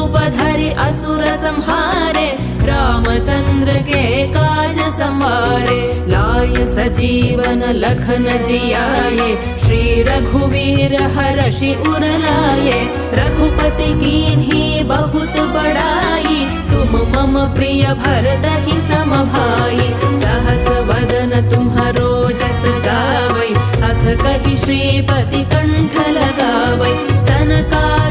रूप धरि असुर संहारे, रामचंद्र के काज संवारे। लाय सजीवन लखन जियाए, श्री रघुवीर हर्षि उर लाए। रघुपति कीन्ही बहुत बड़ाई, तुम मम प्रिय भरतहि सम भाई। सहस वदन तुम्हरो जस गावै, अस कहि श्रीपति कंठ लगावै। सनका